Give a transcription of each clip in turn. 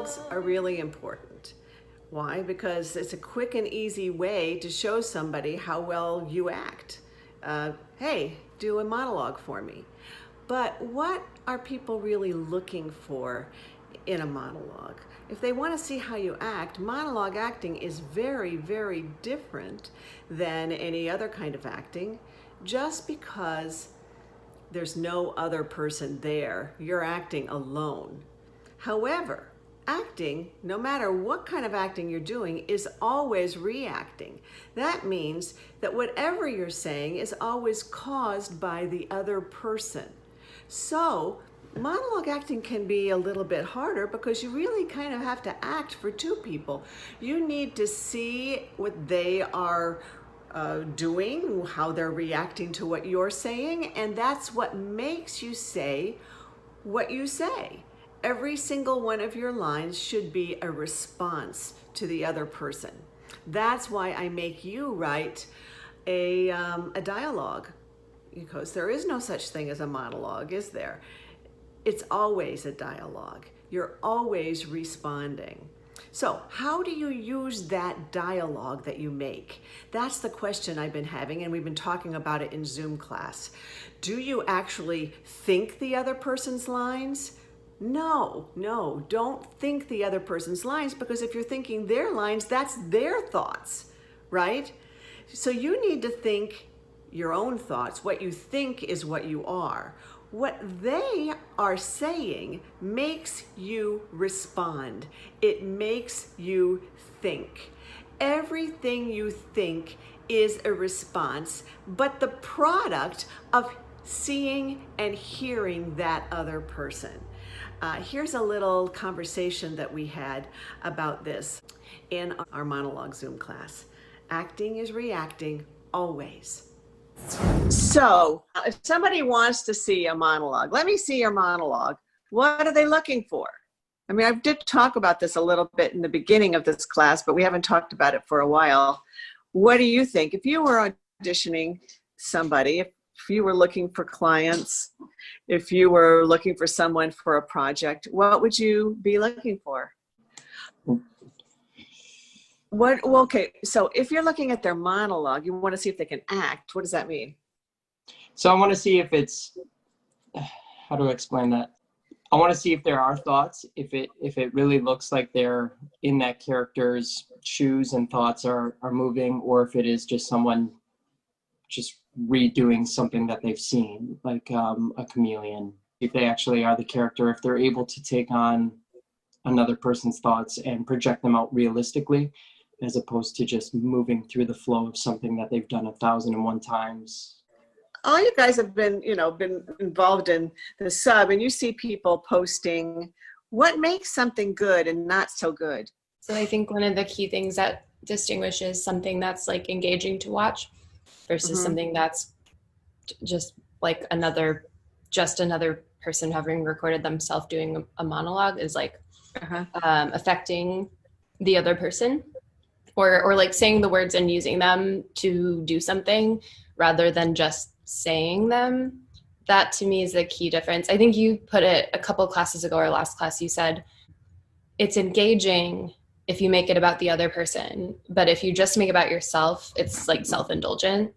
Monologues are really important. Why? Because it's a quick and easy way to show somebody how well you act. Hey, do a monologue for me. But what are people really looking for in a monologue? If they want to see how you act, monologue acting is very, very different than any other kind of acting, just because there's no other person there. You're acting alone. However, acting, no matter what kind of acting you're doing, is always reacting. That means that whatever you're saying is always caused by the other person. So, monologue acting can be a little bit harder because you really kind of have to act for two people. You need to see what they are doing, how they're reacting to what you're saying, and that's what makes you say what you say. Every single one of your lines should be a response to the other person. That's why I make you write a dialogue, because there is no such thing as a monologue, is there? It's always a dialogue. You're always responding. So how do you use that dialogue that you make? That's the question I've been having, and we've been talking about it in Zoom class. Do you actually think the other person's lines? No, don't think the other person's lines, because if you're thinking their lines, that's their thoughts, right? So you need to think your own thoughts. What you think is what you are. What they are saying makes you respond. It makes you think. Everything you think is a response, but the product of seeing and hearing that other person. Here's a little conversation that we had about this in our monologue Zoom class. Acting is reacting always. So, if somebody wants to see a monologue, let me see your monologue. What are they looking for? I mean, I did talk about this a little bit in the beginning of this class, but we haven't talked about it for a while. What do you think? If you were auditioning somebody, if you were looking for clients, if you were looking for someone for a project, what would you be looking for? Well, okay, so if you're looking at their monologue, you want to see if they can act. What does that mean? So I want to see if it's, how do I explain that? I want to see if there are thoughts, if it really looks like they're in that character's shoes and thoughts are moving, or if it is just someone just redoing something that they've seen, like a chameleon. If they actually are the character, if they're able to take on another person's thoughts and project them out realistically, as opposed to just moving through the flow of something that they've done 1,001 times. All you guys have been involved in the sub, and you see people posting what makes something good and not so good. So I think one of the key things that distinguishes something that's like engaging to watch versus something that's just like another person having recorded themselves doing a monologue is like affecting the other person, or like saying the words and using them to do something rather than just saying them. That to me is the key difference. I think you put it a couple classes ago, or last class, you said it's engaging if you make it about the other person, but if you just make it about yourself, it's like self-indulgent.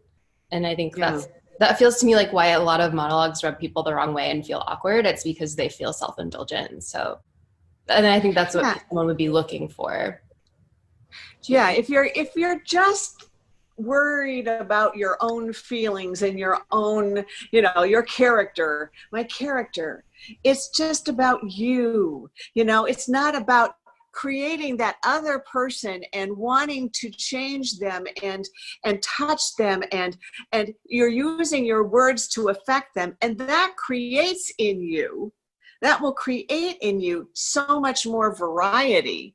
And I think that feels to me like why a lot of monologues rub people the wrong way and feel awkward. It's because they feel self-indulgent. So, and I think that's what someone would be looking for. Yeah, if you're just worried about your own feelings and your own, your character, my character, it's just about you. It's not about creating that other person and wanting to change them and touch them, and you're using your words to affect them, and that will create in you so much more variety.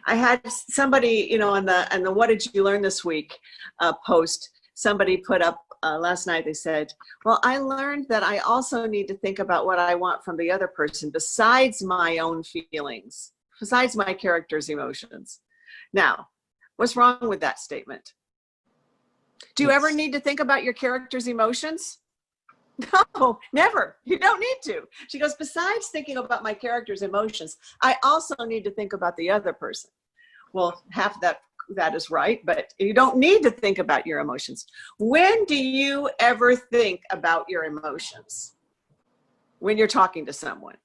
I had somebody, on the what did you learn this week post, somebody put up last night, they said, well, I learned that I also need to think about what I want from the other person besides my own feelings, besides my character's emotions. Now, what's wrong with that statement? Do you ever need to think about your character's emotions? No, never. You don't need to. She goes, besides thinking about my character's emotions, I also need to think about the other person. Well, half of that is right, but you don't need to think about your emotions. When do you ever think about your emotions? When you're talking to someone.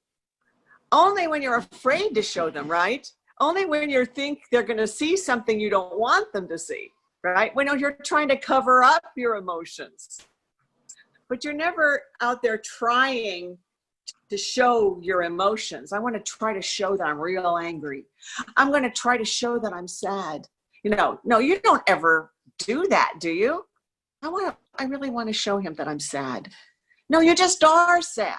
Only when you're afraid to show them, right? Only when you think they're going to see something you don't want them to see, right? When you're trying to cover up your emotions. But you're never out there trying to show your emotions. I want to try to show that I'm real angry. I'm going to try to show that I'm sad. No, you don't ever do that, do you? I really want to show him that I'm sad. No, you just are sad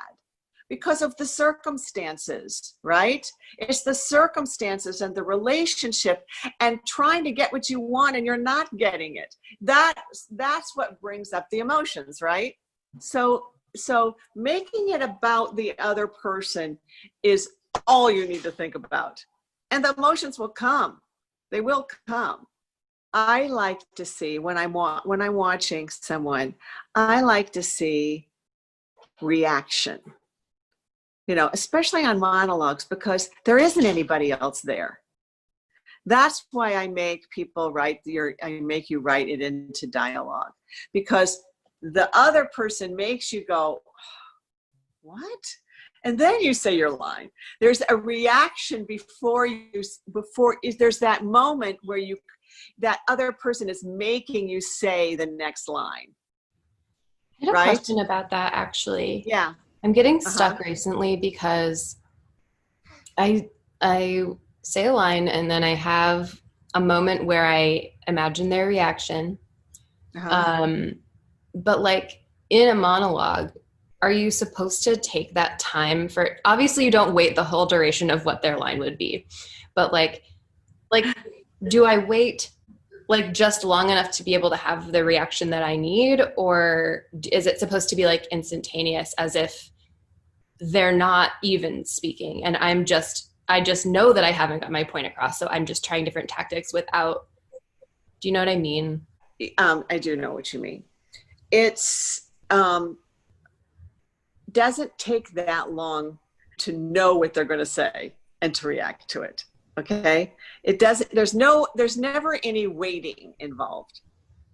because of the circumstances, right? It's the circumstances and the relationship and trying to get what you want and you're not getting it. That's what brings up the emotions, right? So making it about the other person is all you need to think about. And the emotions will come. They will come. I like to see when I'm watching someone, I like to see reaction. Especially on monologues, because there isn't anybody else there. That's why I make people I make you write it into dialogue, because the other person makes you go, what? And then you say your line. There's a reaction before there's that moment where that other person is making you say the next line. I had a question about that, actually. Yeah. I'm getting stuck recently because I say a line and then I have a moment where I imagine their reaction. But like in a monologue, are you supposed to take that time for, obviously you don't wait the whole duration of what their line would be, but like, do I wait like just long enough to be able to have the reaction that I need? Or is it supposed to be like instantaneous, as if they're not even speaking and I just know that I haven't got my point across. So I'm just trying different tactics without, do you know what I mean? I do know what you mean. It's, doesn't take that long to know what they're going to say and to react to it. Okay. It doesn't, there's never any waiting involved.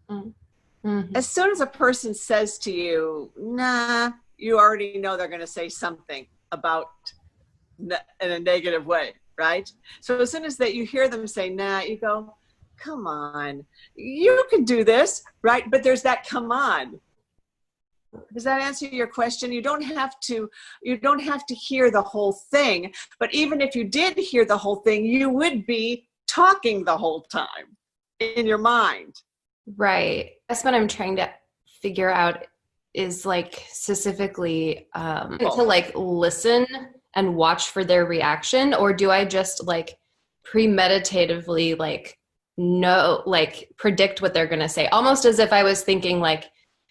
Mm-hmm. As soon as a person says to you, nah, you already know they're going to say something about in a negative way, right? So as soon as that you hear them say, nah, you go, come on, you can do this, right? But there's that come on. Does that answer your question? You don't have to hear the whole thing, but even if you did hear the whole thing, you would be talking the whole time in your mind. Right. That's what I'm trying to figure out, is like specifically to like listen and watch for their reaction, or do I just like premeditatively like know, like predict what they're going to say, almost as if I was thinking like,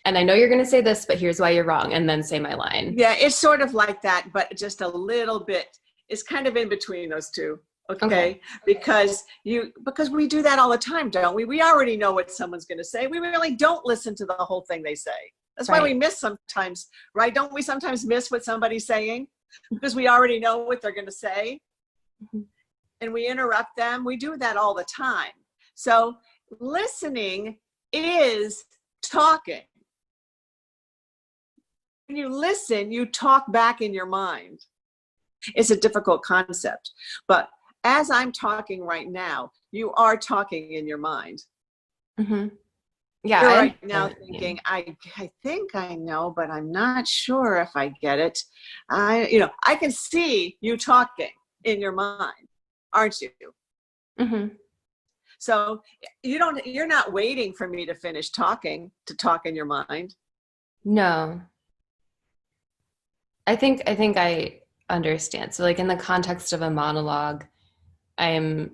and I know you're going to say this, but here's why you're wrong, and then say my line. Yeah, it's sort of like that, but just a little bit. It's kind of in between those two. Okay. Because we do that all the time, don't we? We already know what someone's going to say. We really don't listen to the whole thing they say. That's why we miss sometimes, right? Don't we sometimes miss what somebody's saying because we already know what they're going to say? Mm-hmm. And we interrupt them. We do that all the time. So listening is talking. When you listen, you talk back in your mind. It's a difficult concept, but as I'm talking right now, you are talking in your mind. Mm-hmm. Yeah. You're right now thinking, I think I know, but I'm not sure if I get it. I can see you talking in your mind, aren't you? Mm-hmm. So you're not waiting for me to finish talking to talk in your mind. No. I think I understand. So like in the context of a monologue, even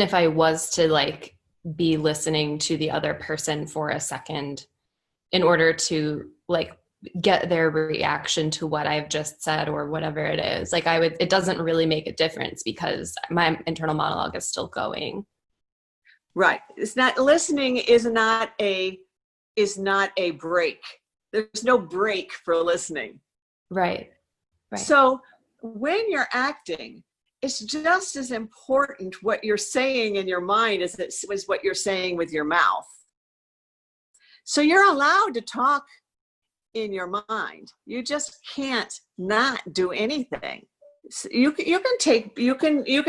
if I was to like be listening to the other person for a second in order to like get their reaction to what I've just said or whatever it is, like it doesn't really make a difference because my internal monologue is still going. Right. It's not, listening is not a break. There's no break for listening. Right. Right. So when you're acting, it's just as important what you're saying in your mind as it was what you're saying with your mouth. So you're allowed to talk in your mind. You just can't not do anything. So you can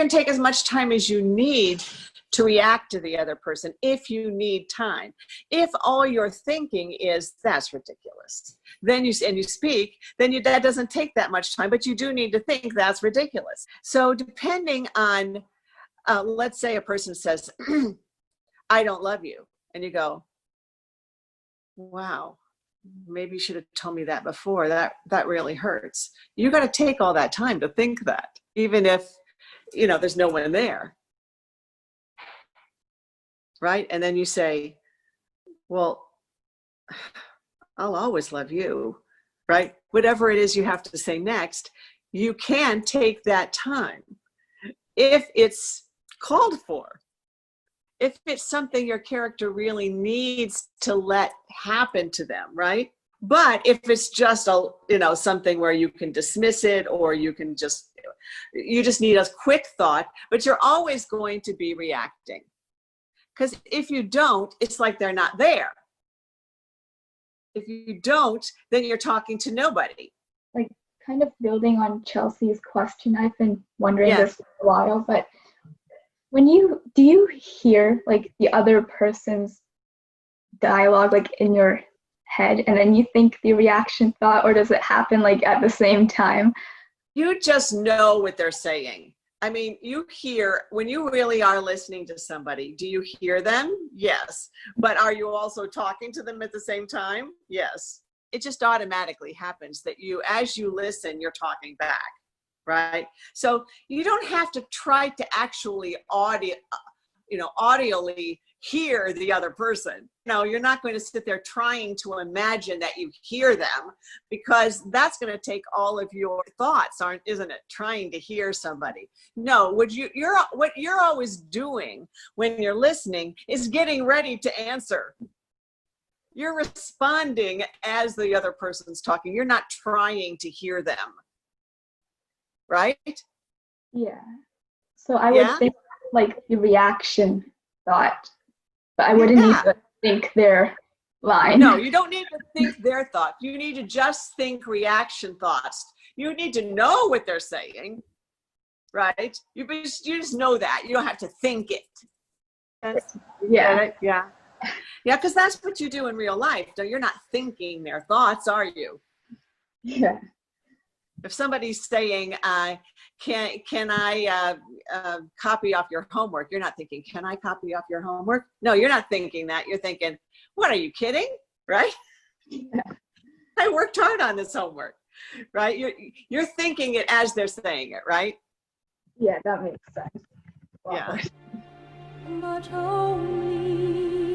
take as much time as you need to react to the other person if you need time. If all you're thinking is that's ridiculous, then you speak, then that doesn't take that much time, but you do need to think that's ridiculous. So depending on, let's say a person says, I don't love you, and you go, wow, maybe you should have told me that before. That really hurts. You got to take all that time to think that, even if, there's no one there. Right? And then you say, well, I'll always love you, right? Whatever it is you have to say next, you can take that time if it's called for. If it's something your character really needs to let happen to them, right? But if it's just something where you can dismiss it, or you just need a quick thought, but you're always going to be reacting. Because if you don't, it's like they're not there. If you don't, then you're talking to nobody. Like, kind of building on Chelsea's question, I've been wondering this for a while, but do you hear like the other person's dialogue like in your head, and then you think the reaction thought, or does it happen like at the same time? You just know what they're saying. I mean, you hear, when you really are listening to somebody, do you hear them? Yes. But are you also talking to them at the same time? Yes. It just automatically happens that as you listen, you're talking back, right? So you don't have to try to actually audioly hear the other person. You're not going to sit there trying to imagine that you hear them, because that's going to take all of your thoughts, isn't it? Trying to hear somebody. No, what you're always doing when you're listening is getting ready to answer. You're responding as the other person's talking. You're not trying to hear them. Right? Yeah. So I would think like the reaction thought, but I wouldn't need to think their line. No, you don't need to think their thought. You need to just think reaction thoughts. You need to know what they're saying, right? You just know that. You don't have to think it. Yeah. Yeah. Yeah, because that's what you do in real life. You're not thinking their thoughts, are you? Yeah. If somebody's saying, can I copy off your homework? You're not thinking, can I copy off your homework? No, you're not thinking that. You're thinking, what, are you kidding? Right? Yeah. I worked hard on this homework, right? You're thinking it as they're saying it, right? Yeah, that makes sense. Wow. Yeah. But only